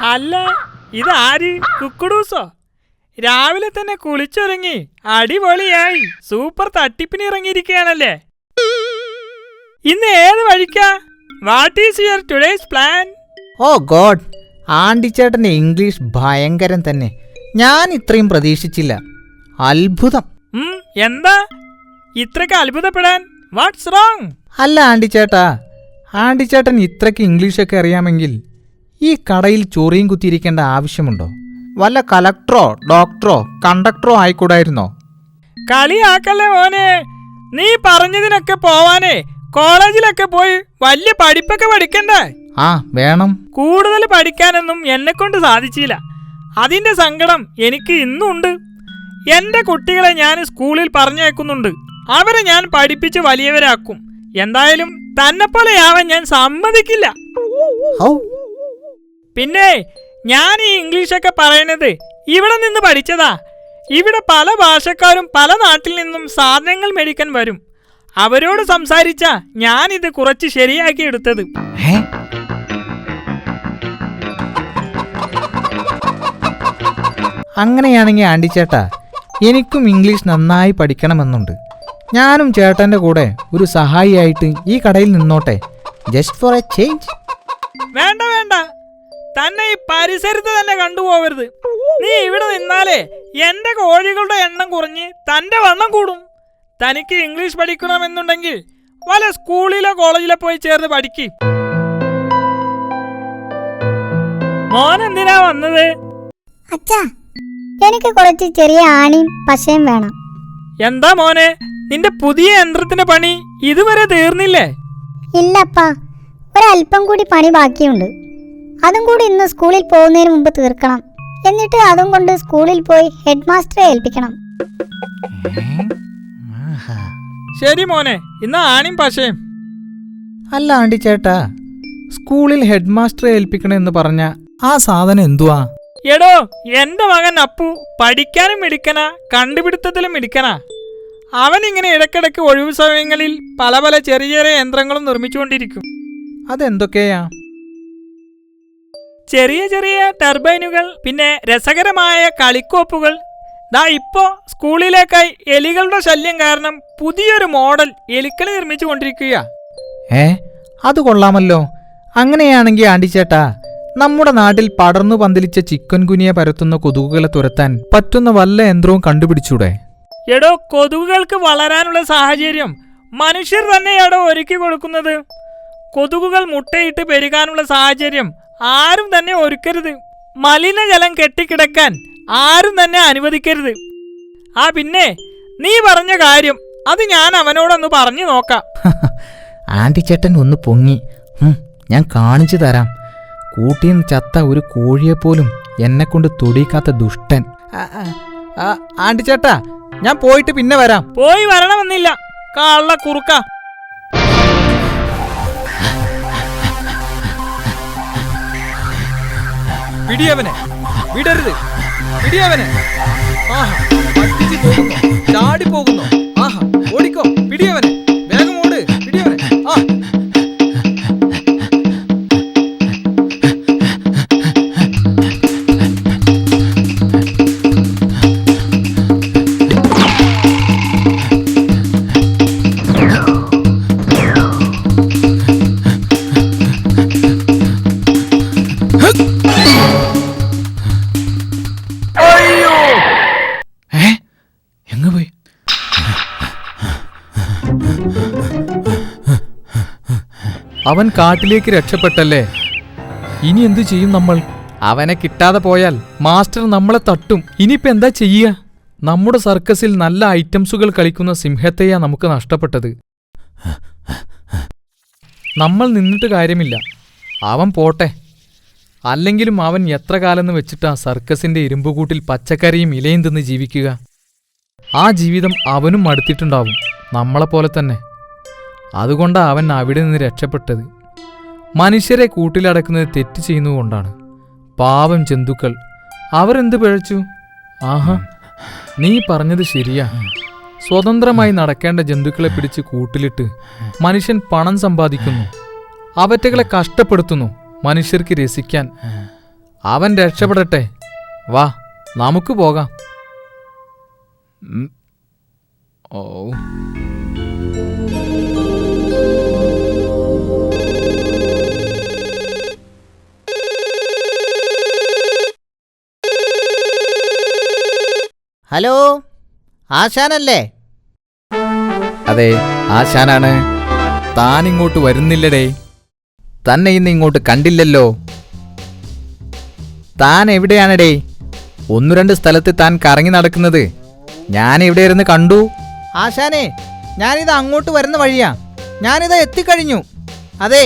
അല്ല, ഇതാര്? കുക്കുടൂസോ? രാവിലെ തന്നെ കുളിച്ചൊരുങ്ങി അടിപൊളിയായി സൂപ്പർ തട്ടിപ്പിന് ഇറങ്ങിയിരിക്കുകയാണല്ലേ. ഇന്ന് ഏത് വഴിക്കാ? What is your today's plan? Oh God, ആണ്ടിച്ചേട്ടൻ്റെ ഇംഗ്ലീഷ് ഭയങ്കരം തന്നെ. ഞാൻ ഇത്രയും പ്രതീക്ഷിച്ചില്ല. അത്ഭുതം. എന്താ ഇത്രയ്ക്ക് അത്ഭുതപ്പെടാൻ? What's wrong? അല്ല ആണ്ടിച്ചേട്ടൻ ഇത്രയ്ക്ക് ഇംഗ്ലീഷൊക്കെ അറിയാമെങ്കിൽ ഈ കടയിൽ ചൊറിയും കുത്തിയിരിക്കേണ്ട ആവശ്യമുണ്ടോ? വല്ല കലക്ടറോ ഡോക്ടറോ കണ്ടക്ടറോ ആയിക്കൂടായിരുന്നോ? കളിയാക്കല്ലേ മോനെ. നീ പറഞ്ഞതിനൊക്കെ പോവാനേ കോളേജിലൊക്കെ പോയി വലിയ പഠിപ്പൊക്കെ പഠിക്കണ്ടേ? വേണം. കൂടുതൽ പഠിക്കാനൊന്നും എന്നെക്കൊണ്ട് സാധിച്ചില്ല. അതിന്റെ സങ്കടം എനിക്ക് ഇന്നുണ്ട്. എന്റെ കുട്ടികളെ ഞാൻ സ്കൂളിൽ പറഞ്ഞേക്കുന്നുണ്ട്. അവരെ ഞാൻ പഠിപ്പിച്ച് വലിയവരാക്കും. എന്തായാലും തന്നെപ്പോലെയാവാൻ ഞാൻ സമ്മതിക്കില്ല. പിന്നെ ഞാൻ ഈ ഇംഗ്ലീഷൊക്കെ പറയണത് ഇവിടെ നിന്ന് പഠിച്ചതാ. ഇവിടെ പല ഭാഷക്കാരും പല നാട്ടിൽ നിന്നും സാധനങ്ങൾ മേടിക്കാൻ വരും. അവരോട് സംസാരിച്ചാ ഞാനിത് കുറച്ച് ശരിയാക്കി എടുത്തത്. അങ്ങനെയാണെങ്കിൽ ആണ്ടിച്ചേട്ടാ, എനിക്കും ഇംഗ്ലീഷ് നന്നായി പഠിക്കണമെന്നുണ്ട്. ഞാനും ചേട്ടൻ്റെ കൂടെ ഒരു സഹായിയായിട്ട് ഈ കടയിൽ നിന്നോട്ടെ, ജസ്റ്റ് ഫോർ എ ചേഞ്ച്. വേണ്ട വേണ്ട, തന്നെ ഈ പരിസരത്ത് തന്നെ കണ്ടുപോകരുത്. നീ ഇവിടെ നിന്നാലേ എന്റെ കോഴികളുടെ എണ്ണം കുറഞ്ഞ് തന്റെ വണ്ണം കൂടും. തനിക്ക് ഇംഗ്ലീഷ് പഠിക്കണമെന്നുണ്ടെങ്കിൽ വല്ല സ്കൂളിലോ കോളേജിലോ പോയി ചേർന്ന് പഠിക്ക്. മോൻ എന്തിനാ വന്നത്? അച്ഛാ, എനിക്ക് കുറച്ച് ചെറിയ ആണിയും പശയും വേണം. എന്താ മോനെ, നിന്റെ പുതിയ യന്ത്രത്തിന്റെ പണി ഇതുവരെ തീർന്നില്ലേ? ഇല്ലപ്പാ, ഒരല്പം കൂടി പണി ബാക്കിയുണ്ട്. അതും കൂടി ഇന്ന് സ്കൂളിൽ പോകുന്നതിന് മുമ്പ് തീർക്കണം. എന്നിട്ട് അതും കൊണ്ട് സ്കൂളിൽ പോയി ഹെഡ് മാസ്റ്ററെ ഏൽപ്പിക്കണം. ശരി മോനെ, ഇന്ന് ആണിയും പശയും. അല്ല ആണ്ടിച്ചേട്ടാ, സ്കൂളിൽ ഹെഡ് മാസ്റ്ററെ ഏൽപ്പിക്കണമെന്ന് പറഞ്ഞ ആ സാധനം എന്തുവാ? എടോ, എന്റെ മകൻ അപ്പു പഠിക്കാനും മിടുക്കനാ, കണ്ടുപിടുത്തത്തിലും മിടുക്കനാ. അവൻ ഇങ്ങനെ ഇടയ്ക്കിടയ്ക്ക് ഒഴിവു സമയങ്ങളിൽ പല പല ചെറിയ ചെറിയ യന്ത്രങ്ങളും നിർമ്മിച്ചുകൊണ്ടിരിക്കും. അതെന്തൊക്കെയാ? ചെറിയ ചെറിയ ടർബൈനുകൾ, പിന്നെ രസകരമായ കളിക്കോപ്പുകൾ. ദാ ഇപ്പോ സ്കൂളിലേക്കായി എലികളുടെ ശല്യം കാരണം പുതിയൊരു മോഡൽ എലിക്കളി നിർമ്മിച്ചു കൊണ്ടിരിക്കുക. അത് കൊള്ളാമല്ലോ. അങ്ങനെയാണെങ്കിൽ ആണ്ടിച്ചേട്ടാ, നമ്മുടെ നാട്ടിൽ പടർന്നു പന്തലിച്ച ചിക്കൻ ഗുനിയ പരത്തുന്ന കൊതുകുകളെ തുരത്താൻ പറ്റുന്ന വല്ല യന്ത്രവും കണ്ടുപിടിച്ചൂടെ? എടോ, കൊതുകുകൾക്ക് വളരാനുള്ള സാഹചര്യം മനുഷ്യർ തന്നെയാടോ ഒരുക്കി കൊടുക്കുന്നത്. കൊതുകുകൾ മുട്ടയിട്ട് പെരുകാനുള്ള സാഹചര്യം ആരും തന്നെ ഒരുക്കരുത്. മലിനജലം കെട്ടിക്കിടക്കാൻ ആരും തന്നെ അനുവദിക്കരുത്. പിന്നെ നീ പറഞ്ഞ കാര്യം അത് ഞാൻ അവനോടൊന്ന് പറഞ്ഞു നോക്കാം. ആണ്ടിച്ചേട്ടൻ ഒന്ന് പൊങ്ങി. ഞാൻ കാണിച്ചു തരാം. കൂട്ടിന്ന് ചത്ത ഒരു കോഴിയെപ്പോലും എന്നെക്കൊണ്ട് തൊടിക്കാത്ത ദുഷ്ടൻ. ആണ്ടിച്ചേട്ടാ, ഞാൻ പോയിട്ട് പിന്നെ വരാം. പോയി വരണമെന്നില്ല, കള്ള കുറുക്ക. പിടിയവനെ, വിടരുത്, പിടിയവനെ. ചാടി പോകുന്നു. ഓടിക്കോ, പിടിയവനെ, വേഗം ഓട്, പിടിയവനെ. അവൻ കാട്ടിലേക്ക് രക്ഷപ്പെട്ടല്ലേ? ഇനി എന്തു ചെയ്യും നമ്മൾ? അവനെ കിട്ടാതെ പോയാൽ മാസ്റ്റർ നമ്മളെ തട്ടും. ഇനിയിപ്പോ എന്താ ചെയ്യുക? നമ്മുടെ സർക്കസിൽ നല്ല ഐറ്റംസുകൾ കളിക്കുന്ന സിംഹത്തെയാ നമുക്ക് നഷ്ടപ്പെട്ടത്. നമ്മൾ നിന്നിട്ട് കാര്യമില്ല, അവൻ പോട്ടെ. അല്ലെങ്കിലും അവൻ എത്ര കാലമെന്ന് വെച്ചിട്ടാ സർക്കസിന്റെ ഇരുമ്പുകൂട്ടിൽ പച്ചക്കറിയും ഇലയും തിന്ന് ജീവിക്കുക? ആ ജീവിതം അവനും മടുത്തിട്ടുണ്ടാവും, നമ്മളെപ്പോലെ തന്നെ. അതുകൊണ്ടാണ് അവൻ അവിടെ നിന്ന് രക്ഷപ്പെട്ടത്. മനുഷ്യരെ കൂട്ടിലടക്കുന്നത് തെറ്റ് ചെയ്യുന്നതുകൊണ്ടാണ്. പാവം ജന്തുക്കൾ, അവരെന്ത് പിഴച്ചു? നീ പറഞ്ഞത് ശരിയാ. സ്വതന്ത്രമായി നടക്കേണ്ട ജന്തുക്കളെ പിടിച്ച് കൂട്ടിലിട്ട് മനുഷ്യൻ പണം സമ്പാദിക്കുന്നു. അവറ്റകളെ കഷ്ടപ്പെടുത്തുന്നു മനുഷ്യർക്ക് രസിക്കാൻ. അവൻ രക്ഷപ്പെടട്ടെ. വാ, നമുക്ക് പോകാം. ഓ, ഹലോ, ആശാനല്ലേ? അതെ, ആശാനാണ്. താൻ ഇങ്ങോട്ട് വരുന്നില്ലടേ. തന്നെ ഇന്ന് ഇങ്ങോട്ട് കണ്ടില്ലല്ലോ. താൻ എവിടെയാണടേ? 1-2 സ്ഥലത്ത് താൻ കറങ്ങി നടക്കുന്നത് ഞാൻ ഇവിടെ ഇരുന്ന് കണ്ടു. ആശാനെ, ഞാനിത് അങ്ങോട്ട് വരുന്ന വഴിയാ. ഞാനിതാ എത്തിക്കഴിഞ്ഞു. അതെ,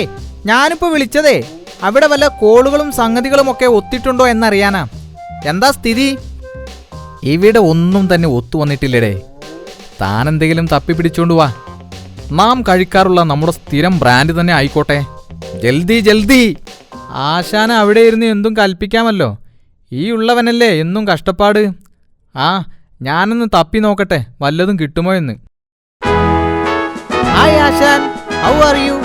ഞാനിപ്പോൾ വിളിച്ചതേ അവിടെ വല്ല കോളുകളും സംഗതികളും ഒക്കെ ഒത്തിട്ടുണ്ടോ എന്നറിയാനാ. എന്താ സ്ഥിതി? ഇവിടെ ഒന്നും തന്നെ ഒത്തു വന്നിട്ടില്ലടേ. താൻ എന്തെങ്കിലും തപ്പിപ്പിടിച്ചോണ്ട് വാ. നാം കഴിക്കാറുള്ള നമ്മുടെ സ്ഥിരം ബ്രാൻഡ് തന്നെ ആയിക്കോട്ടെ. ജൽദി ജൽദി. ആശാന അവിടെ ഇരുന്ന് എന്തും കൽപ്പിക്കാമല്ലോ. ഈ ഉള്ളവനല്ലേ എന്നും കഷ്ടപ്പാട്. ആ, ഞാനൊന്ന് തപ്പി നോക്കട്ടെ വല്ലതും കിട്ടുമോ എന്ന്. Hi Asan, how are you?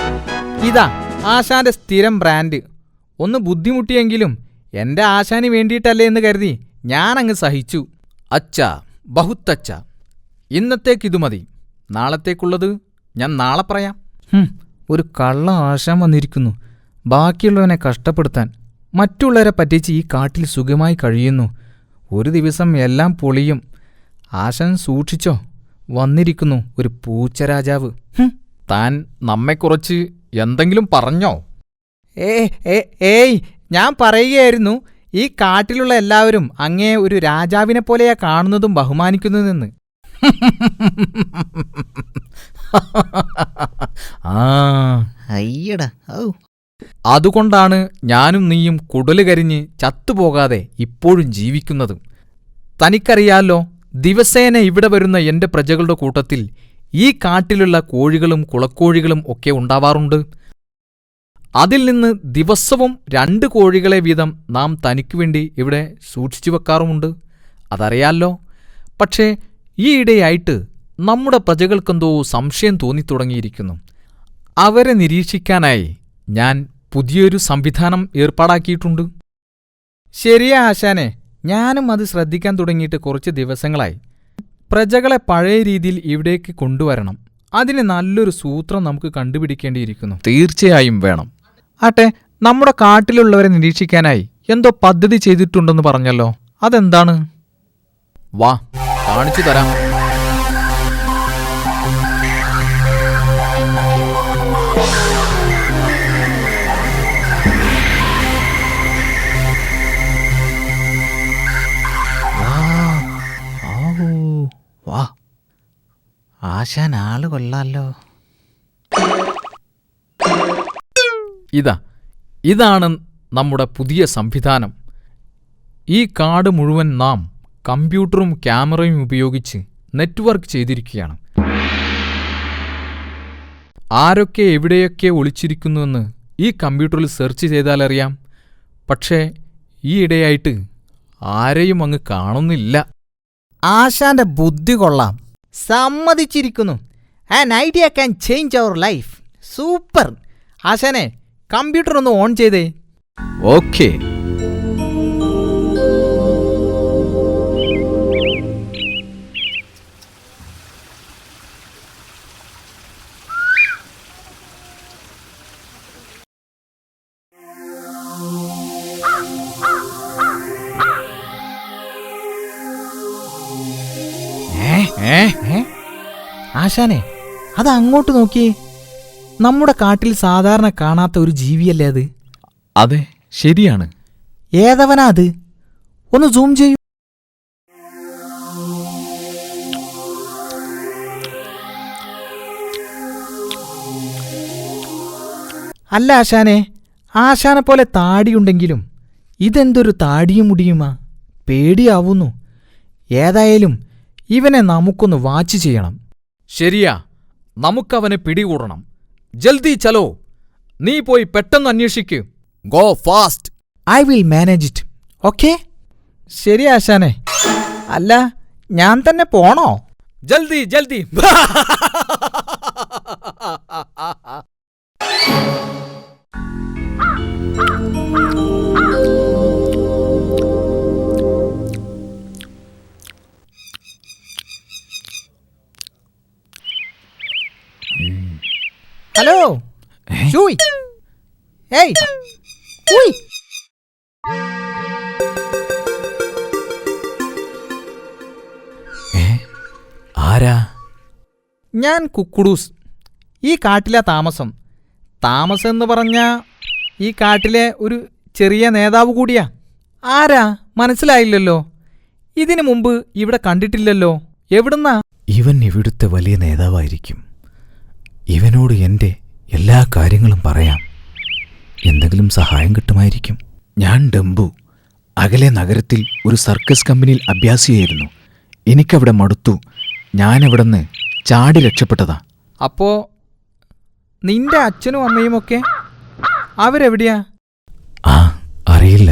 ഇതാ ആശാന്റെ സ്ഥിരം ബ്രാൻഡ്. ഒന്ന് ബുദ്ധിമുട്ടിയെങ്കിലും എൻ്റെ ആശാന് വേണ്ടിയിട്ടല്ലേ എന്ന് കരുതി ഞാനങ്ങ് സഹിച്ചു. അച്ഛാ, ബഹുത്തച്ഛ. ഇന്നത്തേക്കിതു മതി. നാളത്തേക്കുള്ളത് ഞാൻ നാളെ പറയാം. ഒരു കള്ള ആശാൻ വന്നിരിക്കുന്നു, ബാക്കിയുള്ളവനെ കഷ്ടപ്പെടുത്താൻ. മറ്റുള്ളവരെ പറ്റിച്ച് ഈ കാട്ടിൽ സുഖമായി കഴിയുന്നു. ഒരു ദിവസം എല്ലാം പൊളിയും. ആശാൻ സൂക്ഷിച്ചോ, വന്നിരിക്കുന്നു ഒരു പൂച്ചരാജാവ്. താൻ നമ്മെക്കുറിച്ച് എന്തെങ്കിലും പറഞ്ഞോ? ഏയ്, ഞാൻ പറയുകയായിരുന്നു, ഈ കാട്ടിലുള്ള എല്ലാവരും അങ്ങേ ഒരു രാജാവിനെ പോലെയാ കാണുന്നതും ബഹുമാനിക്കുന്നതെന്ന്. അയ്യടാ, അതുകൊണ്ടാണ് ഞാനും നീയും കുടല് കരിഞ്ഞ് ചത്തുപോകാതെ ഇപ്പോഴും ജീവിക്കുന്നത്. തനിക്കറിയാലോ, ദിവസേന ഇവിടെ വരുന്ന എന്റെ പ്രജകളുടെ കൂട്ടത്തിൽ ഈ കാട്ടിലുള്ള കോഴികളും കുളക്കോഴികളും ഒക്കെ ഉണ്ടാവാറുണ്ട്. അതിൽ നിന്ന് ദിവസവും 2 കോഴികളെ വീതം നാം തനിക്കുവേണ്ടി ഇവിടെ സൂക്ഷിച്ചു വെക്കാറുമുണ്ട്. അതറിയാലോ. പക്ഷേ ഈയിടെയായിട്ട് നമ്മുടെ പ്രജകൾക്കെന്തോ സംശയം തോന്നിത്തുടങ്ങിയിരിക്കുന്നു. അവരെ നിരീക്ഷിക്കാനായി ഞാൻ പുതിയൊരു സംവിധാനം ഏർപ്പാടാക്കിയിട്ടുണ്ട്. ശരിയാ ആശാനെ, ഞാനും അത് ശ്രദ്ധിക്കാൻ തുടങ്ങിയിട്ട് കുറച്ച് ദിവസങ്ങളായി. പ്രജകളെ പഴയ രീതിയിൽ ഇവിടേക്ക് കൊണ്ടുവരണം. അതിന് നല്ലൊരു സൂത്രം നമുക്ക് കണ്ടുപിടിക്കേണ്ടിയിരിക്കുന്നു. തീർച്ചയായും വേണം. ആട്ടെ, നമ്മുടെ കാട്ടിലുള്ളവരെ നിരീക്ഷിക്കാനായി എന്തോ പദ്ധതി ചെയ്തിട്ടുണ്ടെന്ന് പറഞ്ഞല്ലോ, അതെന്താണ്? വാ, കാണിച്ചു തരാം. വാ, ആശാൻ ആള് കൊള്ളാലോ. ഇതാണ് നമ്മുടെ പുതിയ സംവിധാനം. ഈ കാട് മുഴുവൻ നാം കമ്പ്യൂട്ടറും ക്യാമറയും ഉപയോഗിച്ച് നെറ്റ്വർക്ക് ചെയ്തിരിക്കുകയാണ്. ആരൊക്കെ എവിടെയൊക്കെ ഒളിച്ചിരിക്കുന്നുവെന്ന് ഈ കമ്പ്യൂട്ടറിൽ സെർച്ച് ചെയ്താലറിയാം. പക്ഷേ ഈയിടെയായിട്ട് ആരെയും അങ്ങ് കാണുന്നില്ല. ആശാന്റെ ബുദ്ധി കൊള്ളാം, സമ്മതിച്ചിരിക്കുന്നു. An idea can change our life. Super. ആശാനെ, കമ്പ്യൂട്ടർ ഒന്ന് ഓൺ ചെയ്തേ. ഓക്കേ. ആശാനെ, അത് അങ്ങോട്ട് നോക്കിയേ. നമ്മുടെ കാട്ടിൽ സാധാരണ കാണാത്ത ഒരു ജീവിയല്ലേ അത്? അതെ, ശരിയാണ്. ഏതവനാ അത്? ഒന്ന് സൂം ചെയ്യൂ. അല്ല ആശാനെ, ആശാനെ പോലെ താടിയുണ്ടെങ്കിലും ഇതെന്തൊരു താടിയും മുടിയുമാ? പേടിയാവുന്നു. ഏതായാലും ഇവനെ നമുക്കൊന്ന് വാച്ച് ചെയ്യണം. ശരിയാ, നമുക്കവനെ പിടികൂടണം. ജൽദി ചലോ. നീ പോയി പെട്ടെന്ന് അന്വേഷിക്ക്. Go fast. I will manage it. Okay? ശരി ആശാനെ. അല്ല, ഞാൻ തന്നെ പോണോ? ജൽദി ജൽദി. ഹലോ ഷൂയ് ഏയ് ഉയ്. ആരാ? ഞാൻ കുക്കുടൂസ്. ഈ കാട്ടിലെ താമസം. താമസം എന്ന് പറഞ്ഞാൽ ഈ കാട്ടിലെ ഒരു ചെറിയ നേതാവ് കൂടിയാ. ആരാ മനസ്സിലായില്ലല്ലോ. ഇതിനു മുമ്പ് ഇവിടെ കണ്ടിട്ടില്ലല്ലോ. എവിടുന്നാ? ഇവൻ ഇവിടുത്തെ വലിയ നേതാവായിരിക്കും. ഇവനോട് എൻ്റെ എല്ലാ കാര്യങ്ങളും പറയാം. എന്തെങ്കിലും സഹായം കിട്ടുമായിരിക്കും. ഞാൻ ഡംബു. അകലെ നഗരത്തിൽ ഒരു സർക്കസ് കമ്പനിയിൽ അഭ്യാസിയായിരുന്നു. എനിക്കവിടെ മടുത്തു. ഞാനവിടുന്ന് ചാടി രക്ഷപ്പെട്ടതാ. അപ്പോ നിന്റെ അച്ഛനും അമ്മയും ഒക്കെ അവരെവിടെയാ? ആ, അറിയില്ല.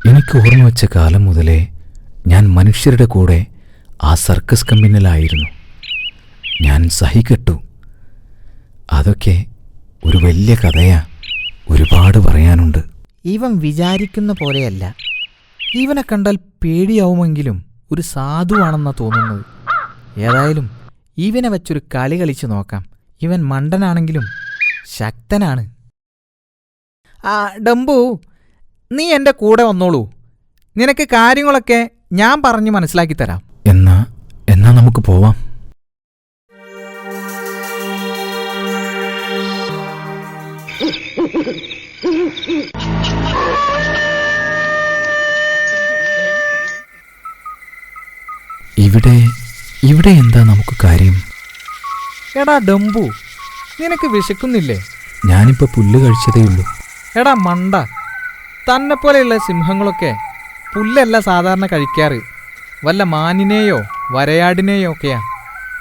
എനിക്ക് ഓർമ്മ വച്ച കാലം മുതലേ ഞാൻ മനുഷ്യരുടെ കൂടെ ആ സർക്കസ് കമ്പനിയിലായിരുന്നു. ഞാൻ സഹികെട്ടു. അതൊക്കെ ഒരു വലിയ കഥയാ. ഒരുപാട് പറയാനുണ്ട്. ഇവൻ വിചാരിക്കുന്ന പോലെയല്ല. ഇവനെ കണ്ടാൽ പേടിയാവുമെങ്കിലും ഒരു സാധുവാണെന്നാ തോന്നുന്നത്. ഏതായാലും ഇവനെ വെച്ചൊരു കളി കളിച്ചു നോക്കാം. ഇവൻ മണ്ടനാണെങ്കിലും ശക്തനാണ്. ആ ഡംബു, നീ എൻ്റെ കൂടെ വന്നോളൂ. നിനക്ക് കാര്യങ്ങളൊക്കെ ഞാൻ പറഞ്ഞ് മനസ്സിലാക്കി തരാം. എന്നാ നമുക്ക് പോവാം. ഇവിടെ എന്താ നമുക്ക് കാര്യം? എടാ ഡംബു, നിനക്ക് വിശക്കുന്നില്ലേ? ഞാനിപ്പോ പുല്ല് കഴിച്ചതേയുള്ളൂ. എടാ മണ്ട, തന്നെപ്പോലെയുള്ള സിംഹങ്ങളൊക്കെ പുല്ലല്ല സാധാരണ കഴിക്കാറ്. വല്ല മാനിനെയോ വരയാടിനെയോ ഒക്കെയാ.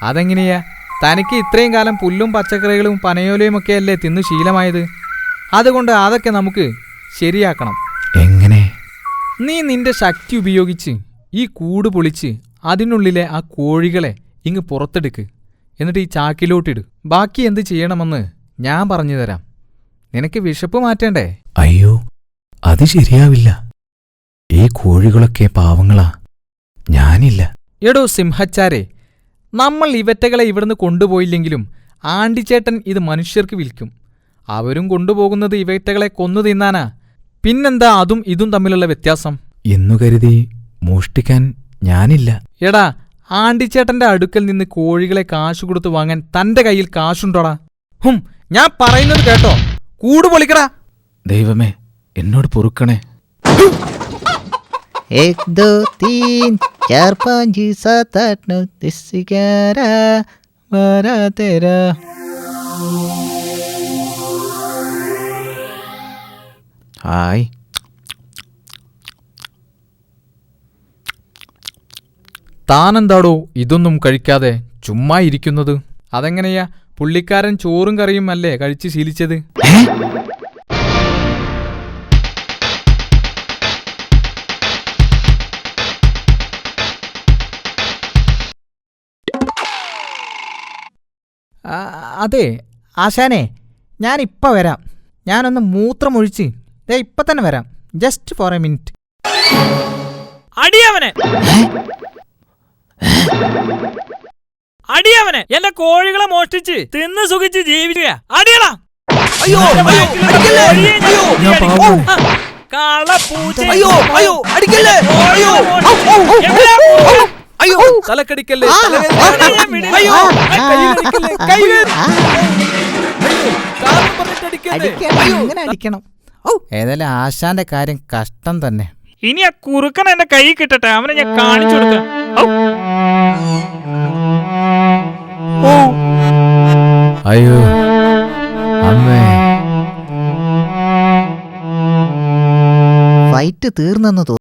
അതെങ്ങനെയാ? തനിക്ക് ഇത്രയും കാലം പുല്ലും പച്ചക്കറികളും പനയോലയും ഒക്കെയല്ലേ തിന്നു ശീലമായത്. അതുകൊണ്ട് അതൊക്കെ നമുക്ക് ശരിയാക്കണം. എങ്ങനെ? നീ നിന്റെ ശക്തി ഉപയോഗിച്ച് ഈ കൂട് പൊളിച്ച് അതിനുള്ളിലെ ആ കോഴികളെ ഇങ്ങ് പുറത്തെടുക്ക്. എന്നിട്ട് ഈ ചാക്കിലോട്ടിട്. ബാക്കി എന്ത് ചെയ്യണമെന്ന് ഞാൻ പറഞ്ഞു തരാം. നിനക്ക് വിശപ്പ് മാറ്റേണ്ടേ? അയ്യോ, അത് ശരിയാവില്ല. ഈ കോഴികളൊക്കെ പാവങ്ങളാ. ഞാനില്ല. എടോ സിംഹച്ചാരെ, നമ്മൾ ഇവറ്റകളെ ഇവിടുന്ന് കൊണ്ടുപോയില്ലെങ്കിലും ആണ്ടിച്ചേട്ടൻ ഇത് മനുഷ്യർക്ക് വിൽക്കും. അവരും കൊണ്ടുപോകുന്നത് ഇവറ്റകളെ കൊന്നു തിന്നാനാ. പിന്നെന്താ അതും ഇതും തമ്മിലുള്ള വ്യത്യാസം? എന്നു കരുതി മോഷ്ടിക്കാൻ ഞാനില്ല. എടാ, ആണ്ടിച്ചേട്ടന്റെ അടുക്കൽ നിന്ന് കോഴികളെ കാശു കൊടുത്തു വാങ്ങാൻ തന്റെ കയ്യിൽ കാശുണ്ടോടാ? ഞാൻ പറയുന്നത് കേട്ടോ. കൂട് പൊളിക്കടാ. ദൈവമേ, എന്നോട് പൊറുക്കണേ. 1 2 3 4 5 7 8 9 10 11 12 13. ഹായ്. താനെന്താടോ ഇതൊന്നും കഴിക്കാതെ ചുമ്മാ ഇരിക്കുന്നത്? അതെങ്ങനെയാ? പുള്ളിക്കാരൻ ചോറും കറിയും അല്ലേ കഴിച്ച് ശീലിച്ചത്? അതെ ആശാനെ, ഞാനിപ്പം വരാം. ഞാനൊന്ന് മൂത്രമൊഴിച്ച് ഇപ്പം തന്നെ വരാം. Just for a minute. അടിയവനെ അടിയവനെ എന്റെ കോഴികളെ മോഷ്ടിച്ച് തിന്ന് സുഖിച്ച് ജീവിക്കുക. അടിയടാ. തലക്കടിക്കല്ലേ? ഇങ്ങനെ അടിക്കണം. ഏതായാലും ആശാന്റെ കാര്യം കഷ്ടം തന്നെ. ഇനി ആ കുറുക്കൻ എന്റെ കൈ കിട്ടട്ടെ, അവനെ ഞാൻ കാണിച്ചു കൊടുക്കാം. അയ്യോ അമ്മേ. ഫൈറ്റ് തീർന്നെന്ന് തോന്നുന്നു.